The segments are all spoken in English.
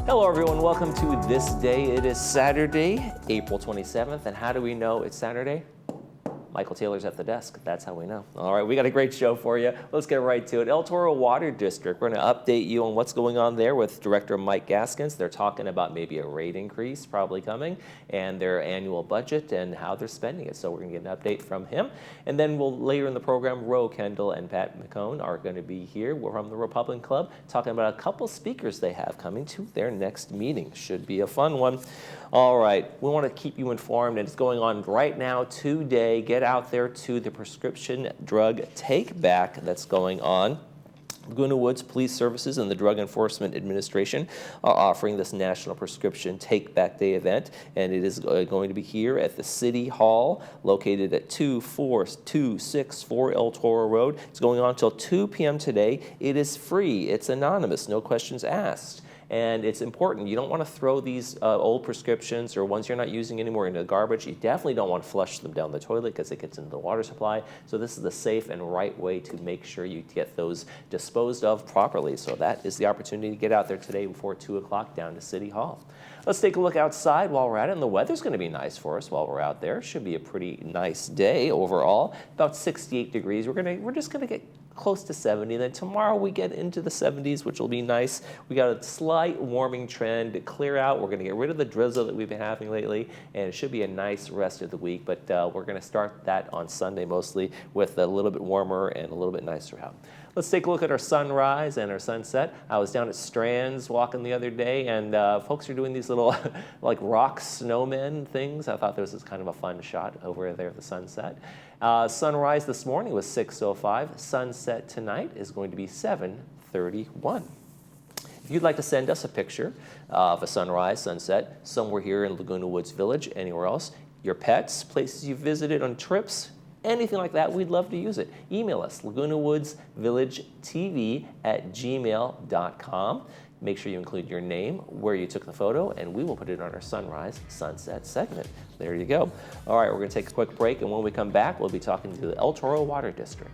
Hello everyone, welcome to This Day. It is Saturday, April 27th, and how do we know it's Saturday? Michael Taylor's at the desk. That's how we know. All right, we got a great show for you. Let's get right to it. El Toro Water District. We're going to update you on what's going on there with Director Mike Gaskins. They're talking about maybe a rate increase probably coming and their annual budget and how they're spending it. So we're going to get an update from him. And then we'll later in the program, Ro Kendall and Pat McCone are going to be here. We're from the Republican Club talking about a couple speakers they have coming to their next meeting. Should be a fun one. All right, we want to keep you informed, and it's going on right now today. Get out there to the prescription drug take back that's going on. Laguna Woods Police Services and the Drug Enforcement Administration are offering this National Prescription Take Back Day event, and it is going to be here at the City Hall, located at 24264 El Toro Road. It's going on until 2 p.m. today. It is free. It's anonymous. No questions asked. And it's important. You don't want to throw these old prescriptions or ones you're not using anymore into the garbage. You definitely don't want to flush them down the toilet because it gets into the water supply. So this is the safe and right way to make sure you get those disposed of properly. So that is the opportunity to get out there today before 2 o'clock down to City Hall. Let's take a look outside while we're at it. And the weather's going to be nice for us while we're out there. Should be a pretty nice day overall. About 68 degrees. We're just going to get close to 70. Then tomorrow we get into the 70s, which will be nice. We got a slight warming trend to clear out. We're going to get rid of the drizzle that we've been having lately, and it should be a nice rest of the week. But we're going to start that on Sunday mostly with a little bit warmer and a little bit nicer out. Let's take a look at our sunrise and our sunset. I was down at Strands walking the other day, and folks are doing these little like rock snowmen things. I thought this was kind of a fun shot over there at the sunset. Sunrise this morning was 6:05. Sunset tonight is going to be 7:31. If you'd like to send us a picture of a sunrise, sunset, somewhere here in Laguna Woods Village, anywhere else, your pets, places you visited on trips, anything like that, we'd love to use it. Email us, lagunawoodsvillagetv@gmail.com. Make sure you include your name, where you took the photo, and we will put it on our sunrise sunset segment. There you go. All right, we're going to take a quick break, and when we come back, we'll be talking to the El Toro Water District.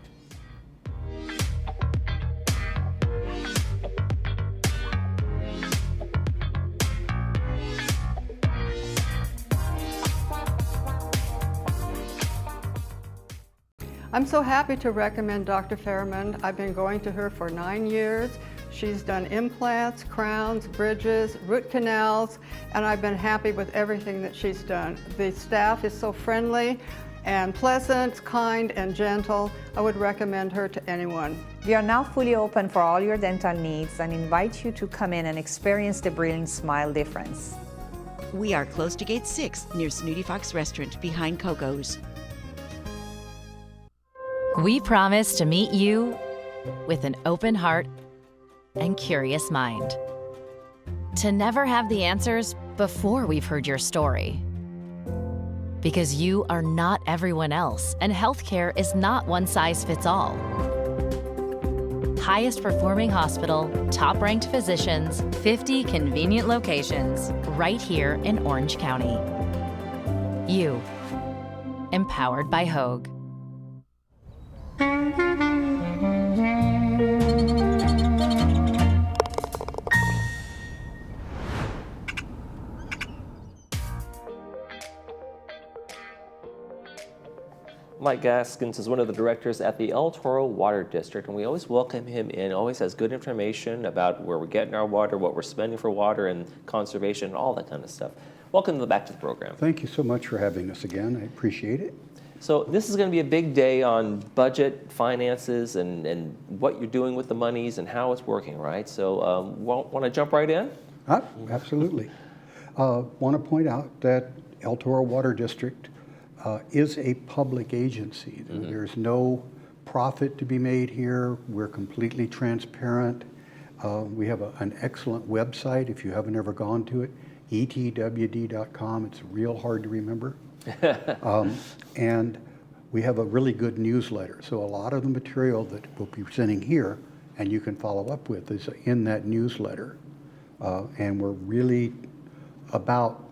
I'm so happy to recommend Dr. Fairman. I've been going to her for 9 years. She's done implants, crowns, bridges, root canals, and I've been happy with everything that she's done. The staff is so friendly and pleasant, kind, and gentle. I would recommend her to anyone. We are now fully open for all your dental needs and invite you to come in and experience the brilliant smile difference. We are close to Gate 6 near Snooty Fox Restaurant behind Coco's. We promise to meet you with an open heart and curious mind. To never have the answers before we've heard your story. Because you are not everyone else, and healthcare is not one size fits all. Highest performing hospital, top ranked physicians, 50 convenient locations, right here in Orange County. You, empowered by Hoag. Mike Gaskins is one of the directors at the El Toro Water District, and we always welcome him in. Always has good information about where we're getting our water, what we're spending for water, and conservation, and all that kind of stuff. Welcome back to the program. Thank you so much for having us again. I appreciate it. So this is going to be a big day on budget, finances, and what you're doing with the monies and how it's working, right? So want to jump right in? Absolutely. Want to point out that El Toro Water District is a public agency. Mm-hmm. There's no profit to be made here. We're completely transparent. We have an excellent website if you haven't ever gone to it, etwd.com. It's real hard to remember. And we have a really good newsletter. So a lot of the material that we'll be presenting here and you can follow up with is in that newsletter. And we're really about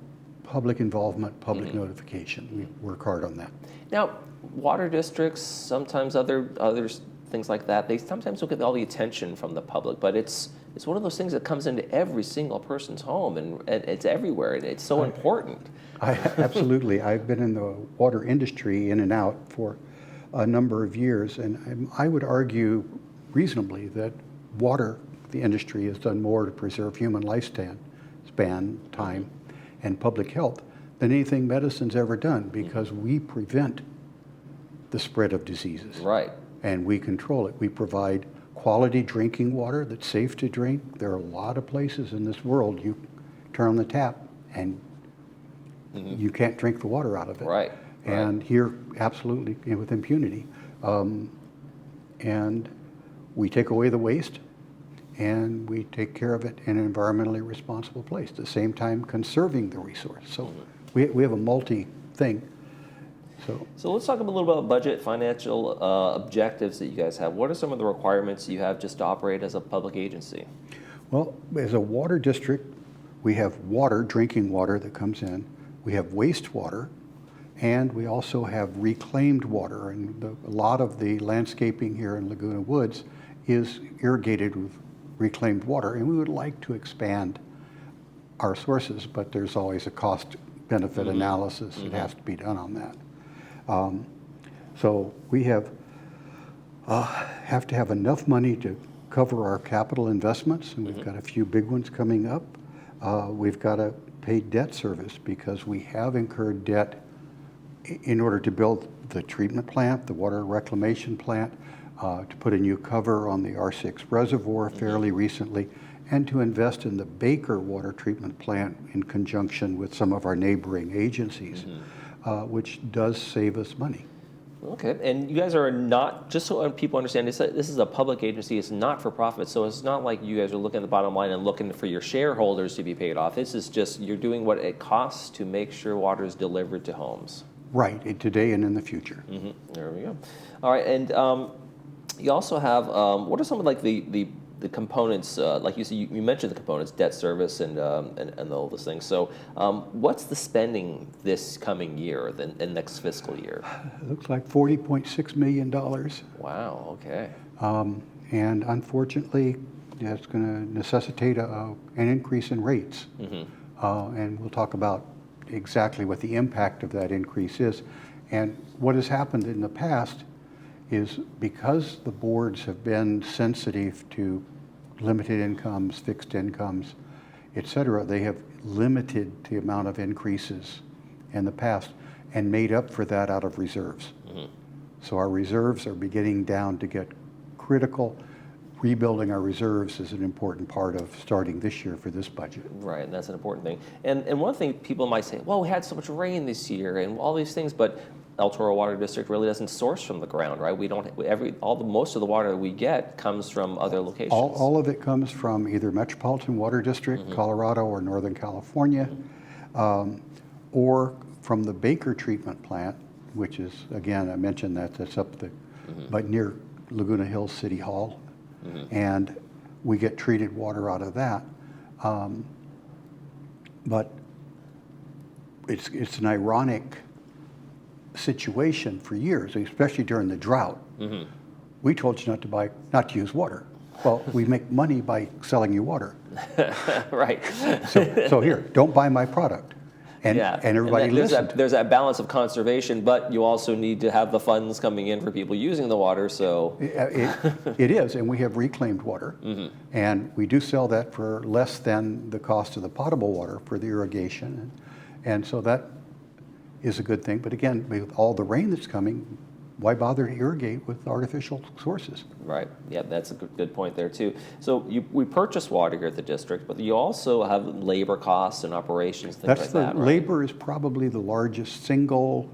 public involvement, public notification. We work hard on that. Now, water districts, sometimes other things like that, they sometimes don't get all the attention from the public, but it's one of those things that comes into every single person's home, and it's everywhere, and it's so important. Absolutely. I've been in the water industry in and out for a number of years, and I would argue reasonably that the industry has done more to preserve human lifespan, time, and public health than anything medicine's ever done, because we prevent the spread of diseases. Right. And we control it. We provide quality drinking water that's safe to drink. There are a lot of places in this world you turn on the tap and you can't drink the water out of it. Right. And here, absolutely, with impunity. And we take away the waste, and we take care of it in an environmentally responsible place, at the same time conserving the resource. So we have a multi-thing. So let's talk a little about budget, financial objectives that you guys have. What are some of the requirements you have just to operate as a public agency? Well, as a water district, we have water, drinking water that comes in. We have wastewater, and we also have reclaimed water. And a lot of the landscaping here in Laguna Woods is irrigated with reclaimed water, and we would like to expand our sources, but there's always a cost-benefit analysis that has to be done on that. So we have to have enough money to cover our capital investments, and we've got a few big ones coming up. We've got to pay debt service because we have incurred debt in order to build the treatment plant, the water reclamation plant, to put a new cover on the R6 reservoir fairly recently, and to invest in the Baker water treatment plant in conjunction with some of our neighboring agencies, which does save us money. Okay, and you guys are not, just so people understand, this is a public agency, it's not for profit, so it's not like you guys are looking at the bottom line and looking for your shareholders to be paid off. This is just, you're doing what it costs to make sure water is delivered to homes. Right, today and in the future. There we go. All right, and you also have, what are some of like the components, like you said, you mentioned the components, debt service and all those things. So what's the spending this coming year, the next fiscal year? It looks like $40.6 million. Wow, okay. And unfortunately, that's going to necessitate an increase in rates. And we'll talk about exactly what the impact of that increase is. And what has happened in the past is because the boards have been sensitive to limited incomes, fixed incomes, et cetera, they have limited the amount of increases in the past and made up for that out of reserves. So our reserves are beginning down to get critical. Rebuilding our reserves is an important part of starting this year for this budget. Right, and that's an important thing. And one thing people might say, well, we had so much rain this year and all these things, but El Toro Water District really doesn't source from the ground, right? We don't, most of the water that we get comes from other locations. All of it comes from either Metropolitan Water District, Colorado or Northern California, or from the Baker treatment plant, which is, again, I mentioned that's up but near Laguna Hills City Hall. And we get treated water out of that. But it's an ironic situation for years, especially during the drought. We told you not to use water. Well, we make money by selling you water. Right. So here, don't buy my product. And everybody listened. There's that balance of conservation, but you also need to have the funds coming in for people using the water, so. It is, and we have reclaimed water. And we do sell that for less than the cost of the potable water for the irrigation. And so that is a good thing. But again, with all the rain that's coming, why bother to irrigate with artificial sources? Right. Yeah, that's a good point there too. So we purchase water here at the district, but you also have labor costs and operations, things like that, right? Labor is probably the largest single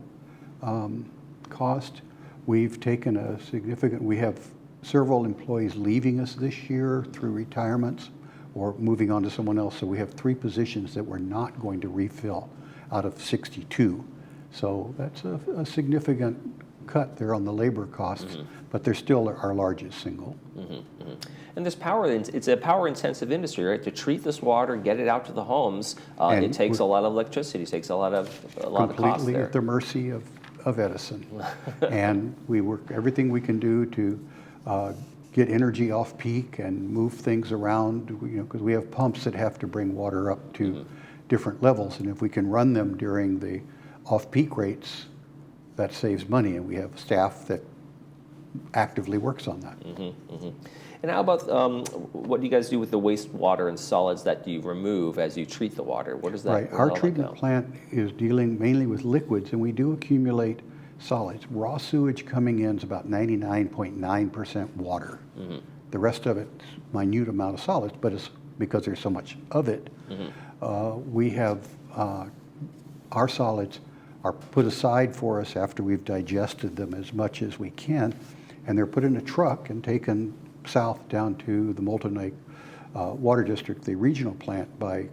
cost. We've taken a significant, we have several employees leaving us this year through retirements or moving on to someone else. So we have 3 positions that we're not going to refill out of 62. So that's a significant cut there on the labor costs, but they're still our largest single. And there's it's a power-intensive industry, right? To treat this water, get it out to the homes, it takes a lot of electricity, it takes a lot of cost there. Completely at the mercy of Edison. And we work everything we can do to get energy off peak and move things around, because we have pumps that have to bring water up to different levels. And if we can run them during the off-peak rates, that saves money. And we have staff that actively works on that. And how about what do you guys do with the wastewater and solids that you remove as you treat the water? What does that? Right. Our treatment plant is dealing mainly with liquids, and we do accumulate solids. Raw sewage coming in is about 99.9% water. The rest of it's minute amount of solids, but it's because there's so much of it. We have our solids are put aside for us after we've digested them as much as we can, and they're put in a truck and taken south down to the Molten Lake Water District, the regional plant by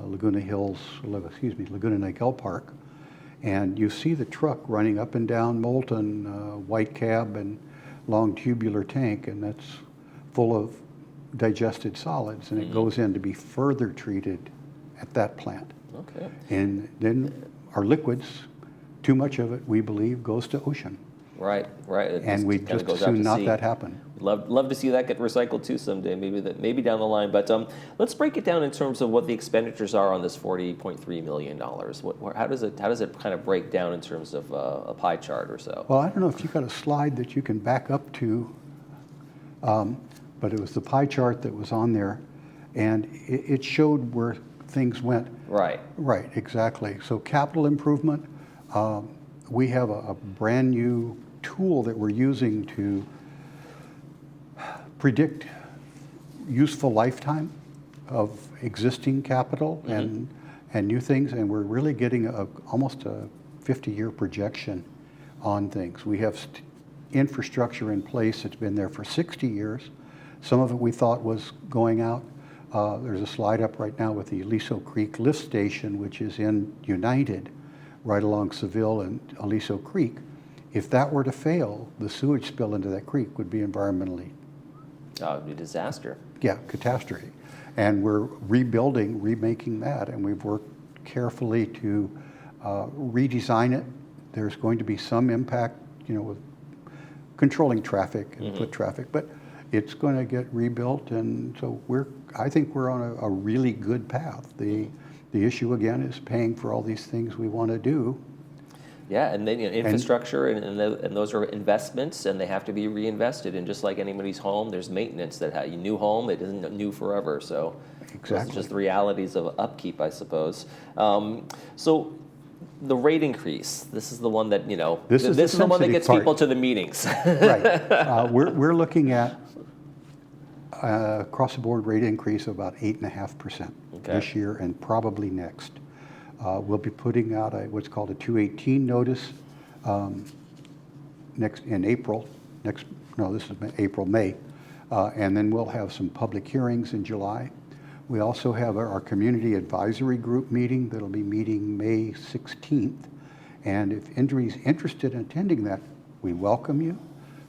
Laguna Lake L Park. And you see the truck running up and down Molten, white cab and long tubular tank, and that's full of digested solids, and it goes in to be further treated at that plant. Okay. And then our liquids, too much of it, we believe, goes to ocean. Right. It And we kinda just goes out assume to not sea. that happen. Love to see that get recycled too someday, maybe down the line. But let's break it down in terms of what the expenditures are on this $48.3 million. How does it kind of break down in terms of a pie chart or so? Well, I don't know if you've got a slide that you can back up to, but it was the pie chart that was on there, and it showed where things went. Right. Right, exactly. So capital improvement, we have a brand new tool that we're using to predict useful lifetime of existing capital and new things, and we're really getting almost a 50-year projection on things. We have infrastructure in place that's been there for 60 years. Some of it we thought was going out. There's a slide up right now with the Aliso Creek lift station, which is in United, right along Seville and Aliso Creek. If that were to fail, the sewage spill into that creek would be environmentally It'd be a disaster. catastrophe. And we're remaking that, and we've worked carefully to redesign it. There's going to be some impact, with controlling traffic and foot traffic, but it's going to get rebuilt, and so I think we're on a really good path. The issue again is paying for all these things we want to do. Yeah, and then infrastructure and those are investments, and they have to be reinvested. And just like anybody's home, there's maintenance that new home, it isn't new forever. So Exactly. Those are just the realities of upkeep, I suppose. So the rate increase. This is the one that This is the one that sensitive gets part. people to the meetings. Right. We're looking at across the board rate increase of about 8.5% this year and probably next. We'll be putting out what's called a 218 notice in April. This is April, May. And then we'll have some public hearings in July. We also have our community advisory group meeting that'll be meeting May 16th. And if anybody's interested in attending that, we welcome you.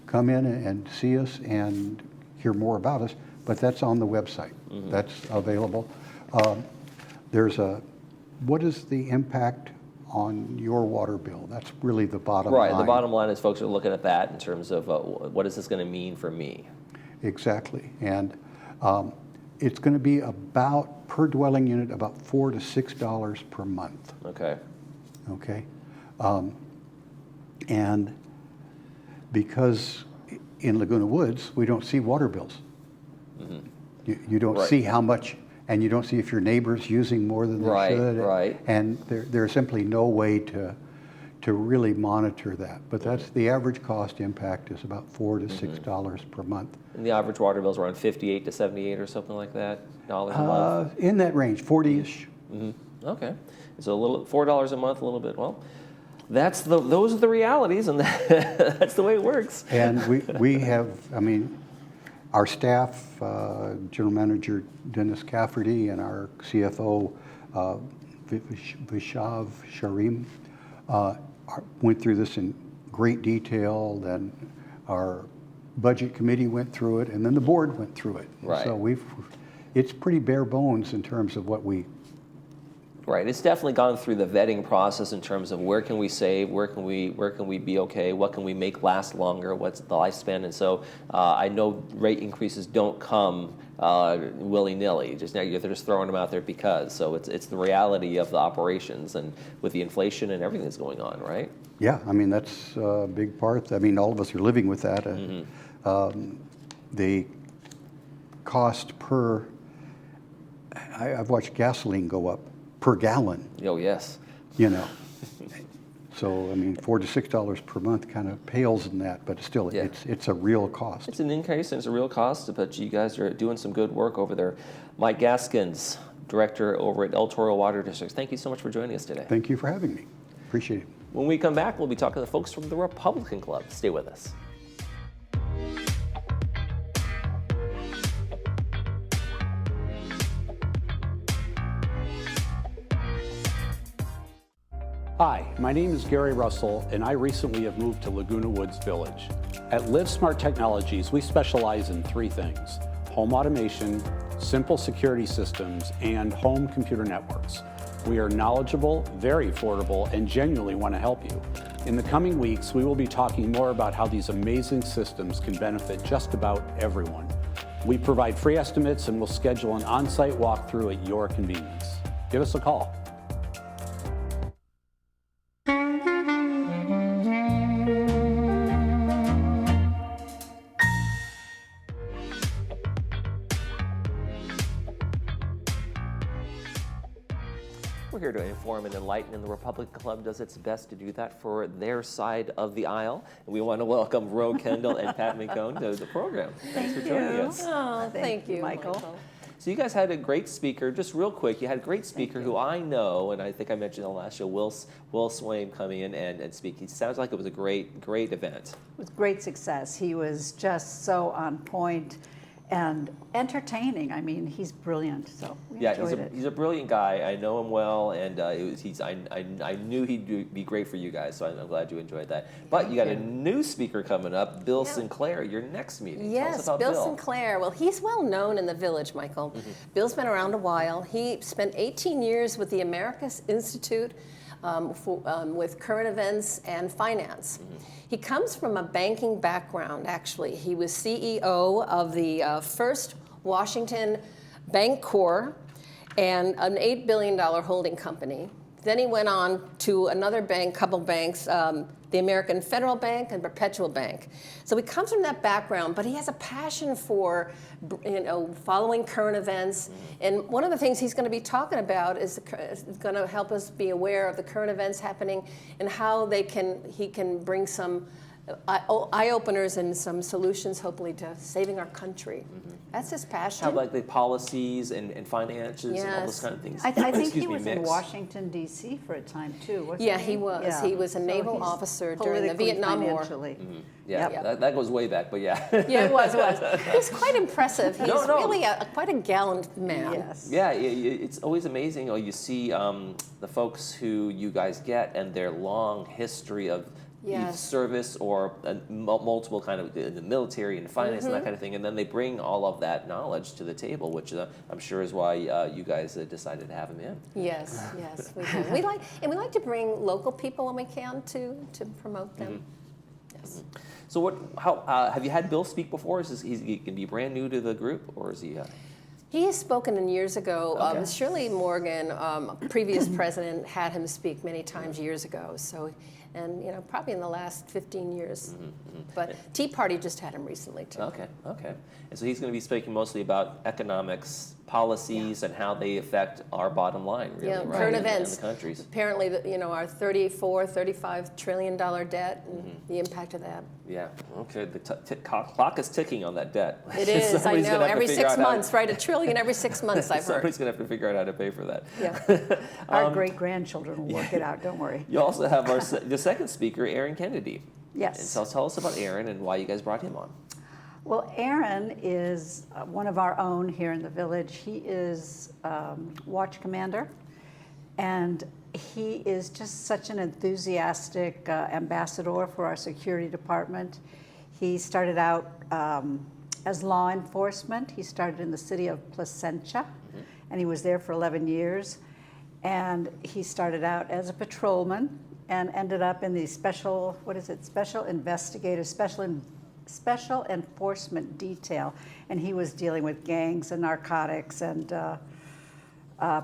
Come in and see us and hear more about us, but that's on the website. That's available. What is the impact on your water bill? That's really the bottom line. Right, the bottom line is folks are looking at that in terms of what is this going to mean for me? Exactly, and it's going to be about, per dwelling unit, about $4 to $6 per month. Okay. Okay, and because in Laguna Woods, we don't see water bills. You don't see how much, and you don't see if your neighbor's using more than they should. Right. And there's simply no way to really monitor that. But that's the average cost impact is about $4 to $6 per month. And the average water bill's around 58 to 78 or something like that dollars a month. In that range, 40-ish. Okay, so $4 a month, a little bit. Well, those are the realities, and that's the way it works. And we have, our staff, General Manager Dennis Cafferty and our CFO Vishav Sharim went through this in great detail. Then our budget committee went through it, and then the board went through it. Right. So it's pretty bare bones in terms of what we Right. It's definitely gone through the vetting process in terms of where can we save, where can we be okay, what can we make last longer, what's the lifespan, and so I know rate increases don't come willy-nilly. Just now they're just throwing them out there because. So it's the reality of the operations and with the inflation and everything that's going on, right? Yeah, I mean, that's a big part. I mean, all of us are living with that. The cost per, I've watched gasoline go up per gallon, Oh, yes. you know. So, I mean, $4 to $6 per month kind of pales in that, but still, Yeah. it's a real cost. It's an increase and it's a real cost, but you guys are doing some good work over there. Mike Gaskins, Director over at El Toro Water Districts, thank you so much for joining us today. Thank you for having me. Appreciate it. When we come back, we'll be talking to the folks from the Republican Club. Stay with us. Hi, my name is Gary Russell, and I recently have moved to Laguna Woods Village. At Live Smart Technologies, we specialize in 3 things: home automation, simple security systems, and home computer networks. We are knowledgeable, very affordable, and genuinely want to help you. In the coming weeks, we will be talking more about how these amazing systems can benefit just about everyone. We provide free estimates and will schedule an on-site walkthrough at your convenience. Give us a call. We're here to inform and enlighten, and the Republican Club does its best to do that for their side of the aisle. And we want to welcome Ro Kendall and Pat McCone to the program. Thanks for joining us. Oh, thank you, Michael. So you guys had a great speaker. Just real quick, you had a great speaker who I know, and I think I mentioned on the last show, Will Swaim coming in and speak. He sounds like it was a great event. With great success. He was just so on point and entertaining. I mean, he's brilliant, so we enjoyed it. He's a brilliant guy. I know him well, and I knew he'd be great for you guys, so I'm glad you enjoyed that. But you got a new speaker coming up, Bill Sinclair, your next meeting. Tell us Yes, about Bill Sinclair. Well, he's well known in the village, Michael. Bill's been around a while. He spent 18 years with the Americas Institute with current events and finance. He comes from a banking background, actually. He was CEO of the first Washington Bank Corps and an $8 billion holding company. Then he went on to another bank, couple banks, the American Federal Bank and Perpetual Bank. So he comes from that background, but he has a passion for, following current events. And one of the things he's going to be talking about is going to help us be aware of the current events happening and how he can bring some eye-openers and some solutions, hopefully, to saving our country. That's his passion. How like the policies and finances and all those kind of things. I think he Excuse me, was in mix. Washington, D.C. for a time, too, wasn't Yeah, he? he was. Yeah. He was a So naval he's officer during the politically, Vietnam War. financially. Yeah, Yep. that goes way back, but yeah. Yeah, it was. It was quite impressive. He's No. really quite a gallant man. Yes. Yeah, it's always amazing. You see the folks who you guys get and their long history of Yes. service or multiple kind of in the military and finance and that kind of thing, and then they bring all of that knowledge to the table, which I'm sure is why you guys decided to have him in. Yes, we do. We like to bring local people when we can to promote them. Yes. So how have you had Bill speak before? Is he going to be brand new to the group, or is he? He has spoken in years ago. Okay. Shirley Morgan, previous president, had him speak many times years ago. So, and probably in the last 15 years. But Tea Party just had him recently too. Okay. And so he's going to be speaking mostly about economics, policies, and how they affect our bottom line, really, Yeah, right? current and events. the countries. Apparently, our $35 trillion debt and the impact of that. Yeah. Okay. The clock is ticking on that debt. It is. I Somebody's know. gonna have to Every figure 6 out how- months, right? $1 trillion every 6 months. I've heard. Somebody's going to have to figure out how to pay for that. Yeah. Our great-grandchildren will work it out, don't worry. You also have the second speaker, Aaron Kennedy. Yes. And so tell us about Aaron and why you guys brought him on. Well, Aaron is one of our own here in the village. He is watch commander, and he is just such an enthusiastic ambassador for our security department. He started out as law enforcement. He started in the city of Placentia, and he was there for 11 years. And he started out as a patrolman and ended up in the special enforcement detail. And he was dealing with gangs and narcotics and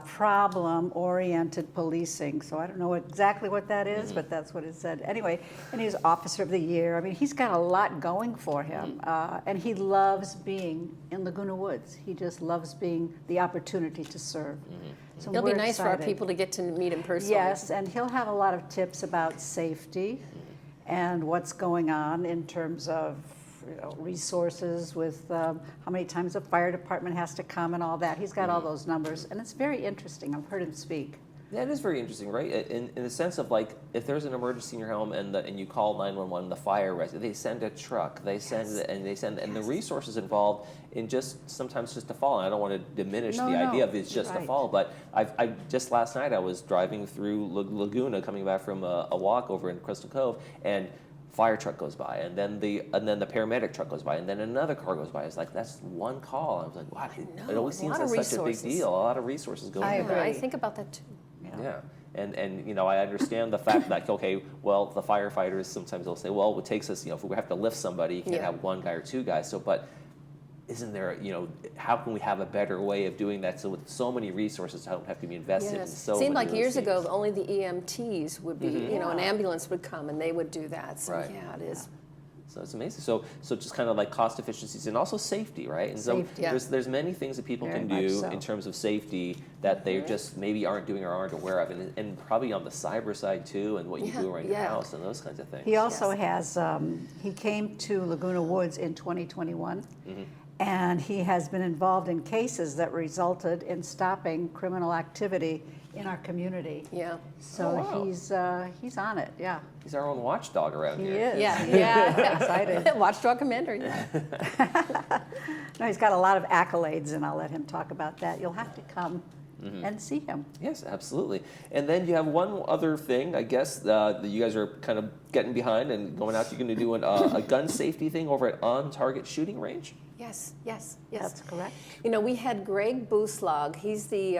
problem-oriented policing. So I don't know exactly what that is, but that's what it said. Anyway, and he's Officer of the Year. I mean, he's got a lot going for him. And he loves being in Laguna Woods. He just loves being the opportunity to serve. So It'll be we're nice for our excited. people to get to meet him personally. Yes, and he'll have a lot of tips about safety and what's going on in terms of resources with how many times the fire department has to come and all that. He's got all those numbers, and it's very interesting. I've heard him speak. Yeah, it is very interesting, right? In the sense of like, if there's an emergency in your home and you call 911, the fire rescue, they send a truck, they send and the resources involved in sometimes just a fall. And I don't want to diminish the idea of it's just a fall, but I just last night I was driving through Laguna, coming back from a walk over in Crystal Cove, and fire truck goes by, and then the paramedic truck goes by, and then another car goes by. It's like, that's one call. I was like, wow, it always seems like such a big deal. A lot of resources go into that. I think about that too. Yeah. And I understand the fact that, okay, well, the firefighters, sometimes they'll say, well, it takes us, if we have to lift somebody, you can't have one guy or two guys. So, but isn't there, how can we have a better way of doing that so with so many resources don't have to be invested in so many Seemed like years things? ago, only the EMTs would be, an ambulance would come and they would do that. So yeah, it is. So it's amazing. So just kind of like cost efficiencies and also safety, right? And Safety, so there's many things that people Very can much do so. in terms of safety that they just maybe aren't doing or aren't aware of, and probably on the cyber side too, and what you do around your house and those kinds of things. He also has, he came to Laguna Woods in 2021, and he has been involved in cases that resulted in stopping criminal activity in our community. Yeah. So he's on it, yeah. He's our own watchdog around He here. is. Yeah. Excited. Watchdog Commander. Yeah. No, he's got a lot of accolades, and I'll let him talk about that. You'll have to come and see him. Yes, absolutely. And then you have one other thing, I guess, that you guys are kind of getting behind and going out. You're going to do a gun safety thing over at On Target Shooting Range. Yes. That's correct. We had Greg Booslag. He's the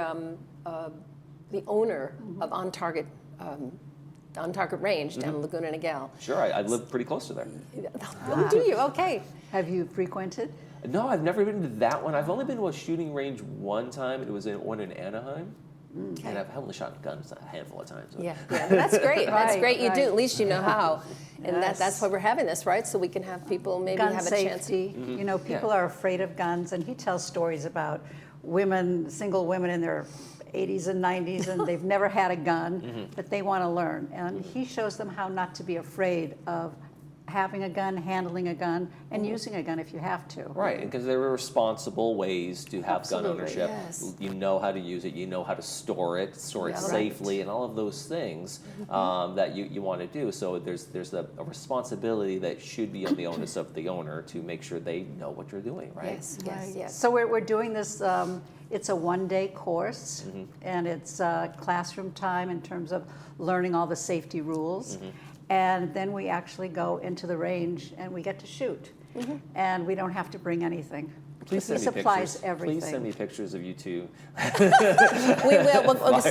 owner of On Target Range down in Laguna Niguel. Sure, I live pretty close to there. Oh, do you? Okay. Have you frequented? No, I've never been to that one. I've only been to a shooting range one time. It was one in Anaheim. And I've only shot guns a handful of times. So. Yeah, that's great. That's Right, great. You do. right. At least you know how. And Yes. that's why we're having this, right? So we can have people maybe Gun have a chance. safety. People are afraid of guns, and he tells stories about single women in their 80s and 90s, and they've never had a gun, but they want to learn. And he shows them how not to be afraid of having a gun, handling a gun, and using a gun if you have to. Right, because there are responsible ways to have gun Absolutely, ownership. yes. You know how to use it, you know how to store it safely, and all of those things that you want to do. So there's a responsibility that should be on the onus of the owner to make sure they know what you're doing, right? Yes. So we're doing this, it's a one-day course, and it's classroom time in terms of learning all the safety rules. And then we actually go into the range and we get to shoot. And we don't have to bring anything. Please send He me supplies pictures. everything. Please send me pictures of you two We will.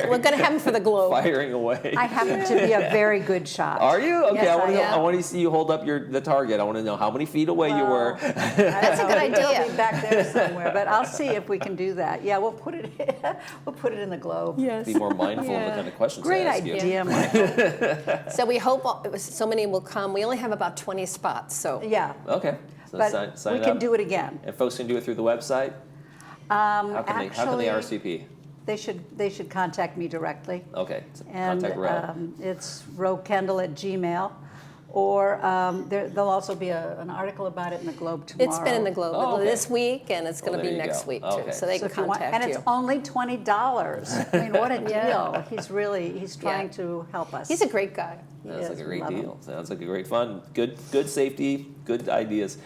We're going to have them for the Globe. firing away. I happen to be a very good shot. Are you? Okay, Yes, I want to see you hold up the target. I want to know how many feet away you were. That's a good It'll idea. be back there somewhere, but I'll see if we can do that. Yeah, we'll put it in the Globe. Yes. Be more mindful of the kind of questions Great I ask you. idea, Michael. So we hope so many will come. We only have about 20 spots. So Yeah, Okay. So but sign we can up. do it again. And folks can do it through the website? How can they RSVP? They should contact me directly. Okay, so And contact Ro. it's rokendall@gmail.com. Or there'll also be an article about it in the Globe tomorrow. it's been in the Globe Oh, okay. this week, and it's going to there be you next go. week too. Okay. So they So can if you want, contact and you. it's only $20. I mean, what a deal. He's trying to help us. He's a great guy. Sounds like a great Love 'em. deal. Sounds like a great fun. Good safety, good ideas.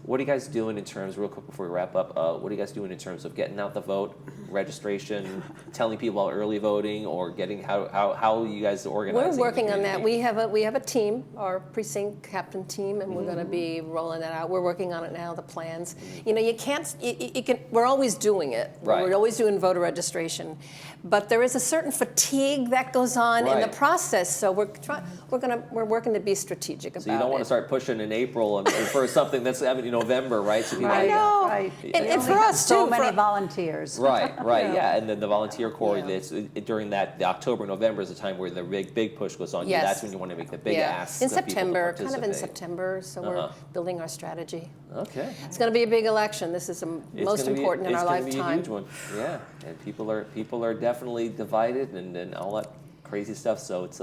What are you guys doing in terms, real quick before we wrap up, what are you guys doing in terms of getting out the vote, registration, telling people about early voting, or getting, how you guys organizing? We're working on that. We have a team, our precinct captain team, and we're going to be rolling that out. We're working on it now, the plans. You know, you can't, you can, we're always doing it. Right. We're always doing voter registration. But there is a certain fatigue that goes on in the Right. process, so we're working to be strategic about it. So you don't want to start pushing in April and for something that's in November, right? So people I know. Right. And for us, so too, many for- volunteers. Right, yeah, and then the volunteer corps, Yeah. during the October, November is the time where the big push goes on. Yes. That's when you want to make the big asks in of people to September, kind of in participate. September, so we're building our strategy. Okay. It's going to be a big election. This is the most important in our lifetime. It's going to be a huge one, yeah. And people are definitely divided and all that crazy stuff, so it's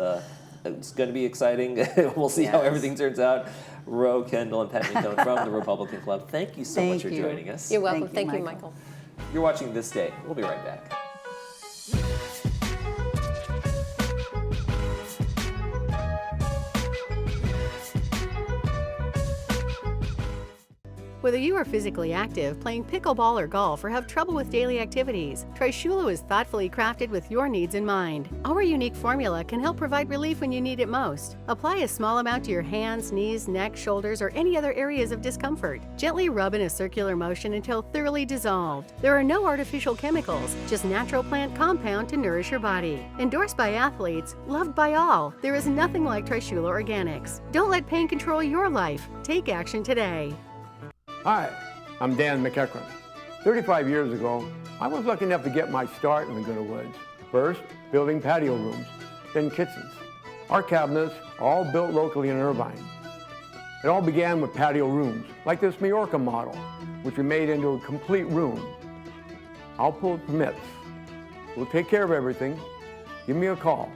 going to be exciting. We'll see how Yes. everything turns out. Ro, Kendall, and Pat McDonough from the Republican Club, thank you so much for joining us. You're welcome. Thank you, Thank you, Michael. Michael. You're watching This Day. We'll be right back. Whether you are physically active, playing pickleball or golf, or have trouble with daily activities, Trishula is thoughtfully crafted with your needs in mind. Our unique formula can help provide relief when you need it most. Apply a small amount to your hands, knees, neck, shoulders, or any other areas of discomfort. Gently rub in a circular motion until thoroughly dissolved. There are no artificial chemicals, just natural plant compound to nourish your body. Endorsed by athletes, loved by all, there is nothing like Trishula Organics. Don't let pain control your life. Take action today. Hi, I'm Dan McEachran. 35 years ago, I was lucky enough to get my start in Laguna Woods. First, building patio rooms, then kitchens. Our cabinets are all built locally in Irvine. It all began with patio rooms, like this Majorca model, which we made into a complete room. I'll pull permits. We'll take care of everything. Give me a call.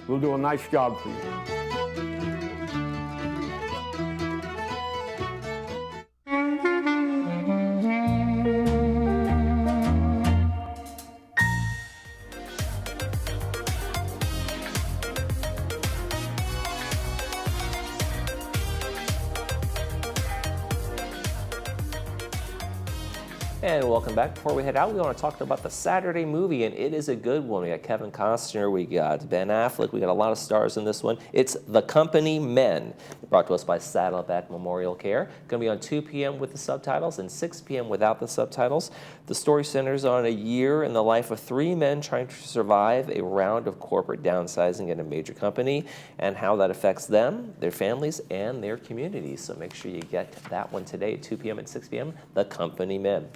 We'll do a nice job for you. And welcome back. Before we head out, we want to talk about the Saturday movie, and it is a good one. We got Kevin Costner, we got Ben Affleck, we got a lot of stars in this one. It's The Company Men, brought to us by Saddleback Memorial Care. Going to be on 2 p.m. with the subtitles and 6 p.m. without the subtitles. The story centers on a year in the life of 3 men trying to survive a round of corporate downsizing at a major company and how that affects them, their families, and their communities. So make sure you get that one today at 2 p.m. and 6 p.m., The Company Men.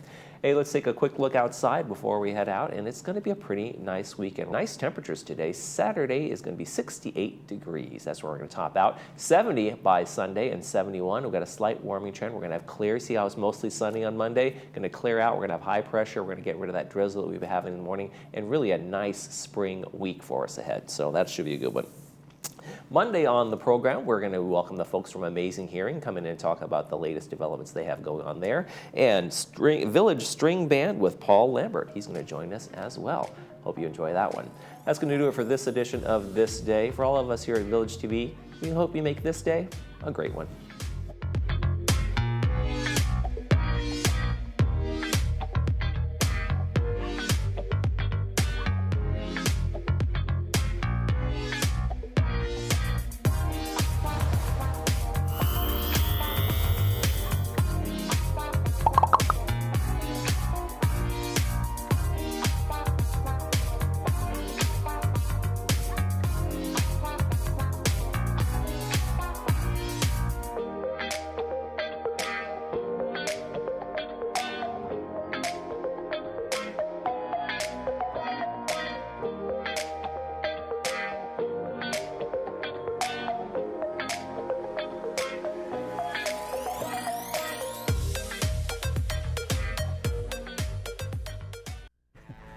Hey, let's take a quick look outside before we head out, and it's going to be a pretty nice weekend. Nice temperatures today. Saturday is going to be 68 degrees. That's where we're going to top out. 70 by Sunday and 71. We've got a slight warming trend. We're going to have clear. See how it's mostly sunny on Monday? Going to clear out. We're going to have high pressure. We're going to get rid of that drizzle that we've been having in the morning, and really a nice spring week for us ahead. So that should be a good one. Monday on the program, we're going to welcome the folks from Amazing Hearing, come in and talk about the latest developments they have going on there. And Village String Band with Paul Lambert. He's going to join us as well. Hope you enjoy that one. That's going to do it for this edition of This Day. For all of us here at Village TV, we hope you make this day a great one.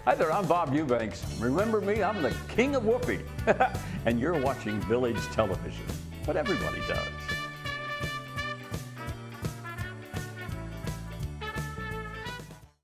Hi there, I'm Bob Eubanks. Remember me? I'm the king of whoopee. And you're watching Village Television. But everybody does.